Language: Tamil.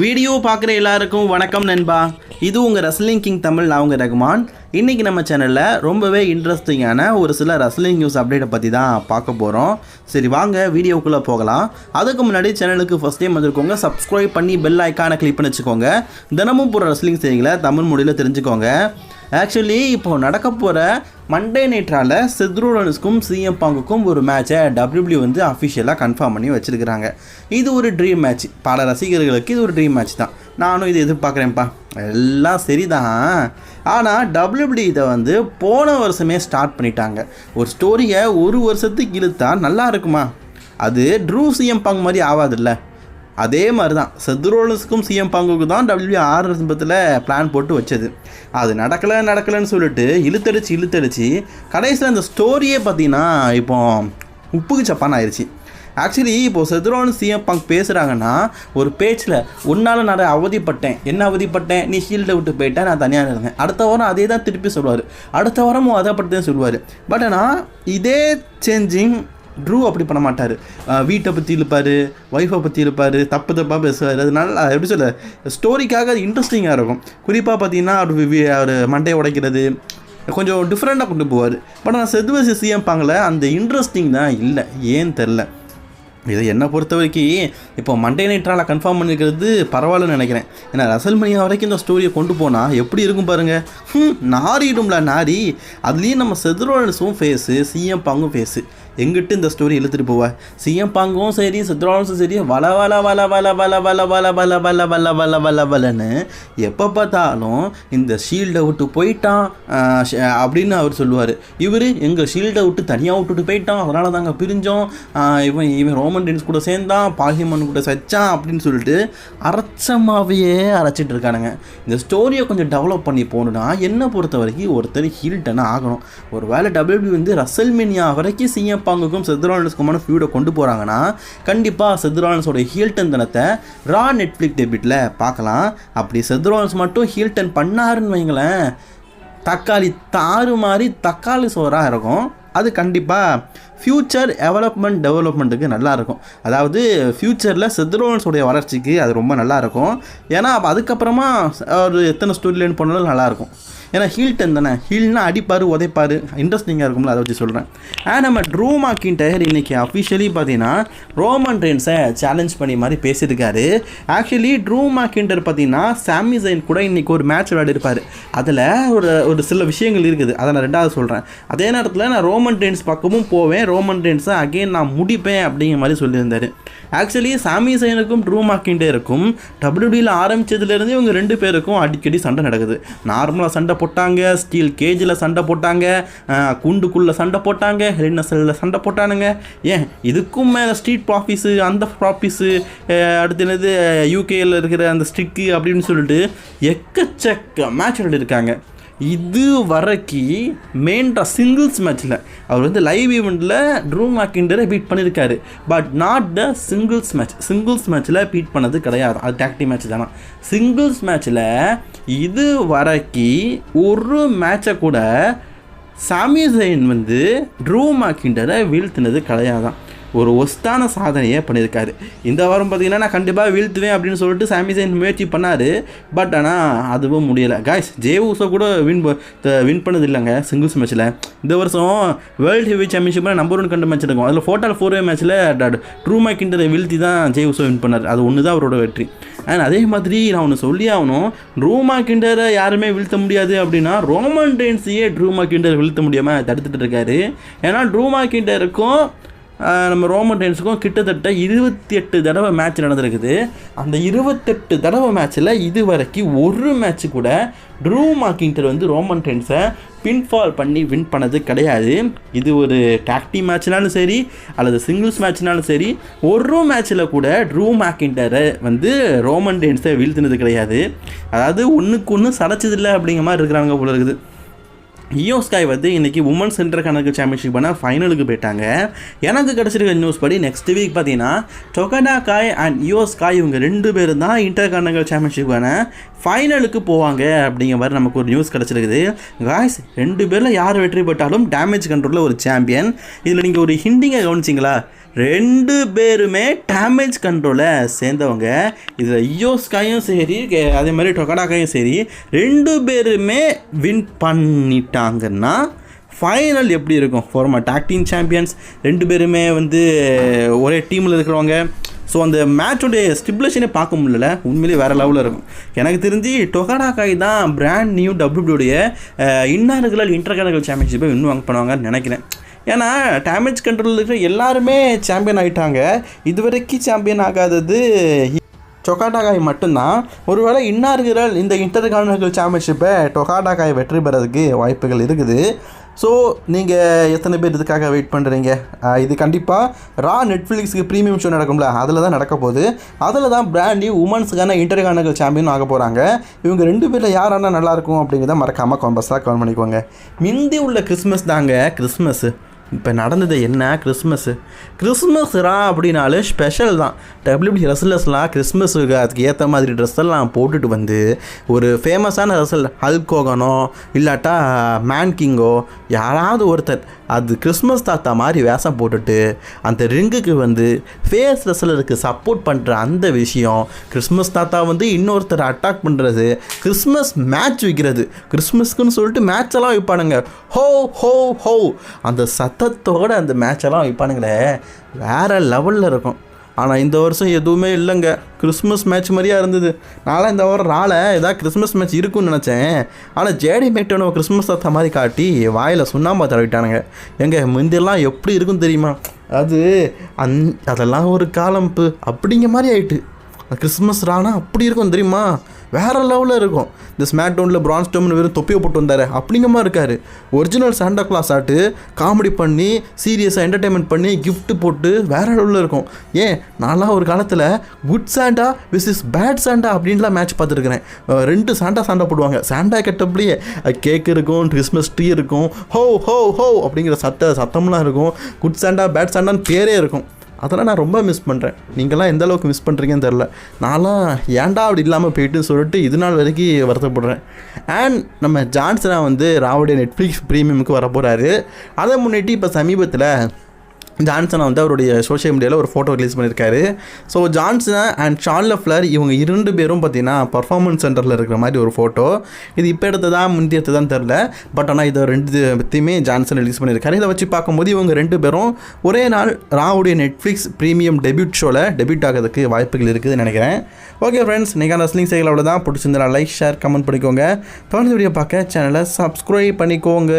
வீடியோ பார்க்குற எல்லாருக்கும் வணக்கம் நண்பா. இது உங்கள் ரெஸ்லிங் கிங் தமிழ். நான் உங்கள் ரகுமான். இன்றைக்கி நம்ம சேனலில் ரொம்பவே இன்ட்ரெஸ்டிங்கான ஒரு சில ரெஸ்லிங் நியூஸ் அப்டேட்டை பற்றி தான் பார்க்க போகிறோம். சரி வாங்க வீடியோக்குள்ளே போகலாம். அதுக்கு முன்னாடி சேனலுக்கு ஃபஸ்ட் டைம் வந்திருக்கோங்க, சப்ஸ்கிரைப் பண்ணி பெல் ஐக்கானை கிளிக் பண்ணி வச்சுக்கோங்க. தினமும் போகிற ரெஸ்லிங் செய்திகளை தமிழ் மொழியில் தெரிஞ்சுக்கோங்க. ஆக்சுவலி இப்போது நடக்க போகிற மண்டே நைட்ரால் செத் ரோலன்ஸுக்கும் சிஎம் பாங்குக்கும் ஒரு மேட்சை டபிள்யூபிள்யூ வந்து அஃபிஷியலாக கன்ஃபார்ம் பண்ணி வச்சுருக்கிறாங்க. இது ஒரு ட்ரீம் மேட்ச், பல ரசிகர்களுக்கு இது ஒரு ட்ரீம் மேட்ச் தான். நானும் இது எதிர்பார்க்குறேன்ப்பா, எல்லாம் சரிதான். ஆனால் டபிள்யூபிள்யூ இதை வந்து போன வருஷமே ஸ்டார்ட் பண்ணிட்டாங்க. ஒரு ஸ்டோரியை ஒரு வருஷத்துக்கு இழுத்தா நல்லா இருக்குமா? அது ட்ரூ சிஎம் பாங்க் மாதிரி ஆகாதுல்ல. அதே மாதிரி தான் செத் ரோலன்ஸுக்கும் சிஎம் பாங்குக்கு தான் டபிள்யூபிள்யூ 6 வருஷத்தில் பிளான் போட்டு வச்சது. அது நடக்கலைன்னு சொல்லிட்டு இழுத்தடிச்சு கடைசியில் அந்த ஸ்டோரியே பார்த்தீங்கன்னா இப்போ உப்புக்கு சப்பான் ஆயிடுச்சு. ஆக்சுவலி இப்போது செத் ரோலன்ஸ் சிஎம் பாங்க் பேசுகிறாங்கன்னா ஒரு பேச்சில் உன்னால் நான் அவதிப்பட்டேன், என்ன அவதிப்பட்டேன், நீ ஷீல்டை விட்டு போயிட்டேன், நான் தனியாக இருந்தேன். அடுத்த வாரம் அதே தான் திருப்பி சொல்லுவார், அடுத்த வாரமும் அதை பற்றி தான் சொல்லுவார். பட் ஆனால் இதே சேஞ்சிங் ட்ரூ அப்படி பண்ண மாட்டார். வீட்டை பற்றி இழுப்பார், ஒய்ஃபை பற்றி இழுப்பார், தப்பாக பேசுவார். அது நல்லா எப்படி சொல்ல, ஸ்டோரிக்காக அது இன்ட்ரெஸ்டிங்காக இருக்கும். குறிப்பாக பார்த்தீங்கன்னா அவர் மண்டையை உடைக்கிறது கொஞ்சம் டிஃப்ரெண்ட்டாக கொண்டு போவார். பட் நான் செத் சிஎம் பாங்கில் அந்த இன்ட்ரெஸ்டிங் தான் இல்லை, ஏன்னு தெரில. இதை என்னை பொறுத்த வரைக்கும் இப்போ மண்டே நைட்ரால் கன்ஃபார்ம் பண்ணிக்கிறது பரவாயில்லன்னு நினைக்கிறேன். ஏன்னா ரசல்மனியா வரைக்கும் இந்த ஸ்டோரியை கொண்டு போனால் எப்படி இருக்கும் பாருங்கள். நாரிடும்ல நாரி. அதுலேயும் நம்ம செத் ரோலன்ஸும் ஃபேஸு, சிஎம் பாங்கும் ஃபேஸு. எங்கிட்ட இந்த ஸ்டோரி இழுத்துட்டு போவ? சிஎம் பாங்கும் சரி, செத் ரோலன்ஸும் சரி, வள வலன்னு எப்போ பார்த்தாலும் இந்த ஷீல்டை விட்டு போயிட்டான் அப்படின்னு அவர் சொல்லுவார். இவர் எங்கள் ஷீல்டை விட்டு தனியாக விட்டுட்டு போயிட்டான், அதனால தாங்க பிரிஞ்சோம், இவன் ரோமன் ரெயின்ஸ் கூட சேர்ந்தான், பால்ஹேமன் கூட சச்சான் அப்படின்னு சொல்லிட்டு அரைச்சமாவையே அரைச்சிட்டு இருக்கானுங்க. இந்த ஸ்டோரியை கொஞ்சம் டெவலப் பண்ணி போகணுன்னா என்னை பொறுத்த வரைக்கும் ஒருத்தர் ஹீல்டனாக ஆகணும். ஒரு வேளை டபிள்யூபிள்யூ வந்து ரசல்மேனியா வரைக்கும் சிஎம் பாங்குக்கும் செத் ரோலன்ஸுக்குமான ஃபியூடை கொண்டு போகிறாங்கன்னா கண்டிப்பாக செத் ரோலன்ஸோட ஹீல்டன் தனத்தை ரா நெட்ஃப்ளிக்ஸ் டெபிட்டில் பார்க்கலாம். அப்படி செத் ரோலன்ஸ் மட்டும் ஹீல்டன் பண்ணாருன்னு வைங்களேன், தக்காளி தாறு மாதிரி தக்காளி சோறாக இருக்கும். அது கண்டிப்பாக ஃப்யூச்சர் டெவலப்மெண்ட்டுக்கு நல்லாயிருக்கும். அதாவது ஃப்யூச்சரில் செத் ரோலன்ஸோடைய வளர்ச்சிக்கு அது ரொம்ப நல்லாயிருக்கும். ஏன்னா அதுக்கப்புறமா ஒரு எத்தனை ஸ்டோரி லைன் பண்ணாலும் நல்லாயிருக்கும். ஏன்னா ஹீல்டன் தானே, ஹீல்னா அடிப்பார் உதைப்பார், இன்ட்ரெஸ்டிங்காக இருக்கும்ல, அதை வச்சு சொல்கிறேன். நம்ம ட்ரூ மேக்கின்டையர் இன்றைக்கி அஃபிஷியலி பார்த்தீங்கன்னா ரோமன் ரெயின்ஸை சேலஞ்ச் பண்ணி மாதிரி பேசியிருக்காரு. ஆக்சுவலி ட்ரூ மேக்கின்டையர் பார்த்தீங்கன்னா சாமி ஜெயின் கூட இன்றைக்கி ஒரு மேட்ச் விளையாடிருப்பார். அதில் ஒரு சில விஷயங்கள் இருக்குது, அதை நான் ரெண்டாவது சொல்கிறேன். அதே நேரத்தில் நான் ரோமன் ரெயின்ஸ் பக்கமும் போவேன், ரோமன் ரெயின்ஸை அகெயின் நான் முடிப்பேன் அப்படிங்கிற மாதிரி சொல்லியிருந்தார். ஆக்சுவலி சாமி ஜெயினுக்கும் ட்ரூ மேக்கின்டையருக்கும் டபிள்யூடியில் ஆரம்பித்ததுலேருந்து இவங்க 2 பேருக்கும் அடிக்கடி சண்டை நடக்குது. நார்மலாக சண்டை போட்டாங்க, ஸ்டீல் கேஜில் சண்டை போட்டாங்க, குண்டுக்குள்ளே சண்டை போட்டாங்க, ஹெலினசலில் சண்டை போட்டானுங்க. ஏன் இதுக்கும் மேலே ஸ்ட்ரீட் ப்ராஃபீஸு, அந்த ப்ராஃபீஸு, அடுத்து என்னது யூகேயில் இருக்கிற அந்த ஸ்ட்ரிக்கு அப்படின்னு சொல்லிட்டு எக்கச்சக்க மேட்ச் விளையாடிருக்காங்க. இது வரைக்கும் மெயின்டாக சிங்கிள்ஸ் மேட்ச்சில் அவர் வந்து லைவ் ஈவெண்ட்டில் ட்ரூ மேக்கின்டையரை பீட் பண்ணியிருக்காரு. பட் நாட் த சிங்கிள்ஸ் மேட்ச்சில் பீட் பண்ணது கிடையாது. அது டாக்டி மேட்ச் தானே. சிங்கிள்ஸ் மேட்ச்சில் இது வரைக்கும் ஒரு மேட்சை கூட சாமி ஜெயின் வந்து ட்ரூ மேக்கின்டையரை வீழ்த்தினது கிடையாதான். ஒரு ஒஸ்டான சாதனையை பண்ணியிருக்காரு. இந்த வாரம் பார்த்தீங்கன்னா நான் கண்டிப்பாக வீழ்த்துவேன் அப்படின்னு சொல்லிட்டு சாமி ஜெயின் முயற்சி பண்ணார். பட் ஆனால் அதுவும் முடியலை. காய்ஸ், ஜே ஊசோ கூட வின் பண்ணது இல்லைங்க சிங்கிள்ஸ் மேட்ச்சில். இந்த வருஷம் வேர்ல்டு ஹெவி சாம்பியன்ஷிப்பில் நம்பர் 1 கண்டு மேட்ச் இருக்கும். அதில் ஃபோட்டால் 4-வே மேட்ச்சில் ட்ரூ மேக்கின்டையரை வீழ்த்தி தான் ஜே ஊசோ வின் பண்ணார். அது ஒன்று தான் அவரோட வெற்றி. அண்ட் அதே மாதிரி நான் ஒன்று சொல்லி ஆகணும், ட்ரூ மேக்கின்டையரை யாருமே வீழ்த்த முடியாது அப்படின்னா ரோமன் ரெயின்ஸையே ட்ரூ மேக்கின்டையர் வீழ்த்த முடியாமல் தடுத்துட்டு இருக்காரு. ஏன்னா ட்ரூ மேக்கின்டையருக்கும் நம்ம ரோமன் ரெயின்ஸுக்கும் கிட்டத்தட்ட 28 தடவை மேட்ச் நடந்திருக்குது. அந்த 28 தடவை மேட்ச்சில் இது வரைக்கும் ஒரு மேட்ச்சு கூட ட்ரூ மேக்கின்டையர் வந்து ரோமன் ரெயின்ஸை பின்ஃபால் பண்ணி வின் பண்ணது கிடையாது. இது ஒரு டாக்டி மேட்ச்னாலும் சரி அல்லது சிங்கிள்ஸ் மேட்ச்னாலும் சரி, ஒரு மேட்ச்சில் கூட ட்ரூ மேக்கின்டையரை வந்து ரோமன் ரெயின்ஸை வீழ்த்தினது கிடையாது. அதாவது ஒன்றுக்கு ஒன்று சடைச்சதில்லை அப்படிங்கிற மாதிரி இருக்கிறாங்க போல இருக்குது. இயோ ஸ்காய் வந்து இன்றைக்கி உமன்ஸ் இன்டர் கணக்கு சாம்பியன்ஷிப்பான ஃபைனலுக்கு போயிட்டாங்க. எனக்கு கிடச்சிருக்க நியூஸ் படி நெக்ஸ்ட் வீக் பார்த்தீங்கன்னா டொகடா காய் அண்ட் இயோ ஸ்காய் இவங்க 2 பேரும் தான் இன்டர் கணக்கு சாம்பியன்ஷிப்பான ஃபைனலுக்கு போவாங்க அப்படிங்கிற மாதிரி நமக்கு ஒரு நியூஸ் கிடச்சிருக்குது. காய்ஸ், 2 பேரில் யார் வெற்றி பெற்றாலும் டேமேஜ் கண்ட்ரோலில் ஒரு சாம்பியன். இதில் நீங்கள் ஒரு ஹிண்டிங்கை கவனிச்சிங்களா? 2 பேருமே டேமேஜ் கண்ட்ரோலை சேர்ந்தவங்க. இதில் யோஸ்காயும் சரி, அதே மாதிரி டொகாடாக்காயும் சரி, 2 பேருமே வின் பண்ணிட்டாங்கன்னா ஃபைனல் எப்படி இருக்கும்? ஃபார்மா டாக் டீம் சாம்பியன்ஸ் 2 பேருமே வந்து ஒரே டீமில் இருக்கிறவங்க. ஸோ அந்த மேட்சோடைய ஸ்டிபுலேஷனே பார்க்க முடியல, உண்மையிலே வேறு லெவலில் இருக்கும். எனக்கு தெரிஞ்சு டொகாடாக்காய் தான் பிராண்ட் நியூ டபிள்யூடைய இன்னார்கள் இன்டர்கனல் சாம்பியன்ஷிப்பை வின் வாங்க பண்ணுவாங்கன்னு நினைக்கிறேன். ஏன்னா டேமேஜ் கண்ட்ரோல் இருக்கிற எல்லாருமே சாம்பியன் ஆகிட்டாங்க. இதுவரைக்கும் சாம்பியன் ஆகாதது டொகாடாக்காய் மட்டும்தான். ஒருவேளை இன்னார்கள் இந்த இன்டர்கான்டினென்டல் சாம்பியன்ஷிப்பை டொகாடாக்காய் வெற்றி பெறதுக்கு வாய்ப்புகள் இருக்குது. ஸோ நீங்கள் எத்தனை பேர் இதுக்காக வெயிட் பண்ணுறீங்க? இது கண்டிப்பாக நெட்ஃப்ளிக்ஸுக்கு ப்ரீமியம் ஷோ நடக்கும்ல, அதில் தான் நடக்க போகுது. அதில் தான் பிராண்ட் நியூ உமன்ஸுக்கான இன்டர்கான்டினென்டல் சாம்பியன் ஆக போகிறாங்க. இவங்க 2 பேரில் யாரானா நல்லாயிருக்கும் அப்படிங்கிறத மறக்காமல் காம்பஸாக கமெண்ட் பண்ணிக்கோங்க. மிந்தி உள்ள கிறிஸ்மஸ் தாங்க கிறிஸ்மஸ்ஸு. இப்போ நடந்தது என்ன? கிறிஸ்மஸ்ரா அப்படின்னாலே ஸ்பெஷல் தான். டபிள்யூபிள்யூ ரெஸ்லர்ஸ்லாம் கிறிஸ்மஸுக்கு அதுக்கு ஏற்ற மாதிரி ட்ரெஸ்ஸெல்லாம் போட்டுட்டு வந்து ஒரு ஃபேமஸான ரெஸ்லர் ஹல்க் ஹோகனோ இல்லாட்டா மேன் கிங்கோ யாராவது ஒருத்தர் அது கிறிஸ்மஸ் தாத்தா மாதிரி வேஷம் போட்டுட்டு அந்த ரிங்குக்கு வந்து ஃபேஸ் ரெஸ்லருக்கு சப்போர்ட் பண்ணுற அந்த விஷயம், கிறிஸ்மஸ் தாத்தா வந்து இன்னொருத்தர் அட்டாக் பண்ணுறது, கிறிஸ்மஸ் மேட்ச் வைக்கிறது, கிறிஸ்மஸ்க்குன்னு சொல்லிட்டு மேட்செல்லாம் வைப்பானுங்க. ஹோ ஹோ ஹோ அந்த சத்தத்தோடு அந்த மேட்செல்லாம் வைப்பானுங்களே, வேறு லெவலில் இருக்கும். ஆனால் இந்த வருஷம் எதுவுமே இல்லைங்க. கிறிஸ்மஸ் மேட்ச் மாதிரியா இருந்தது. நான்லாம் இந்த வாரம் ஏதாவது கிறிஸ்மஸ் மேட்ச் இருக்குன்னு நினச்சேன். ஆனால் ஜேடி மேக்டோனோ கிறிஸ்மஸ் தாத்தா மாதிரி காட்டி வாயில் சுண்ணாம்பா தடவிட்டானுங்க. முந்தியெல்லாம் எப்படி இருக்குன்னு தெரியுமா? அதெல்லாம் ஒரு காலம்பு அப்படிங்கிற மாதிரி ஆயிட்டு. கிறிஸ்மஸ் ரானா அப்படி இருக்கும் தெரியுமா? வேறு லெவலில் இருக்கும். இந்த ஸ்மாக் டவுனில் பிரான் ஸ்ட்ரோமன் வெறும் தொப்பியை போட்டு வந்தார் அப்படிங்கமா இருக்கார். ஒரிஜினல் சாண்டா கிளாஸ் ஆட்டு காமெடி பண்ணி சீரியஸாக என்டர்டெயின்மெண்ட் பண்ணி கிஃப்ட்டு போட்டு வேறு லெவலில் இருக்கும். நான்லாம் ஒரு காலத்தில் குட் சாண்டா விஸ் பேட் சாண்டா அப்படின்லாம் மேட்ச் பார்த்துருக்குறேன். 2 சாண்டா போடுவாங்க. சாண்டா கெட்டப்லேயே கேக் இருக்கும், கிறிஸ்மஸ் ட்ரீ இருக்கும், ஹோ ஹோ ஹோ அப்படிங்கிற சத்தம்லாம் இருக்கும். குட் சாண்டா பேட் சாண்டான்னு பேரே இருக்கும். அதெல்லாம் நான் ரொம்ப மிஸ் பண்ணுறேன். நீங்கள்லாம் எந்த அளவுக்கு மிஸ் பண்ணுறீங்கன்னு தெரில. நான்லாம் ஏன்டா அப்படி இல்லாமல் போயிட்டு சொல்லிட்டு இது நாள் வரைக்கும் வருத்தப்படுறேன். அண்ட் நம்ம ஜான்சனா வந்து ராவுடைய நெட்ஃப்ளிக்ஸ் ப்ரீமியமுக்கு வர போகிறாரு. அதை முன்னிட்டு இப்போ சமீபத்தில் ஜான்சனா வந்து அவருடைய சோஷியல் மீடியாவில் ஒரு ஃபோட்டோ ரிலீஸ் பண்ணியிருக்காரு. ஸோ ஜான்சனா அண்ட் ஷான் லெஃப்லர் இவங்க 2 பேரும் பார்த்தீங்கன்னா பர்ஃபார்மன்ஸ் சென்டரில் இருக்கிற மாதிரி ஒரு ஃபோட்டோ. இது இப்போ எடுத்ததா முந்தி எடுத்ததான் தெரில. பட் ஆனால் இதை 2 பற்றியுமே ஜான்சன் ரிலீஸ் பண்ணியிருக்காரு. இதை வச்சு பார்க்கும்போது இவங்க 2 பேரும் ஒரே நாள் ராவுடைய நெட்ஃப்ளிக்ஸ் ப்ரீமியம் டெபியூட் ஷோவில் டெபியூட் ஆகிறதுக்கு வாய்ப்புகள் இருக்குதுன்னு நினைக்கிறேன். ஓகே ஃப்ரெண்ட்ஸ், நீங்கள் ரெஸ்லிங் சைக்கிள் அவ்வளோதான். பிடிச்சிருந்தா லைக் ஷேர் கமெண்ட் பண்ணிக்கோங்க. தொடர்ந்து வீடியோ பார்க்க சேனலை சப்ஸ்கிரைப் பண்ணிக்கோங்க.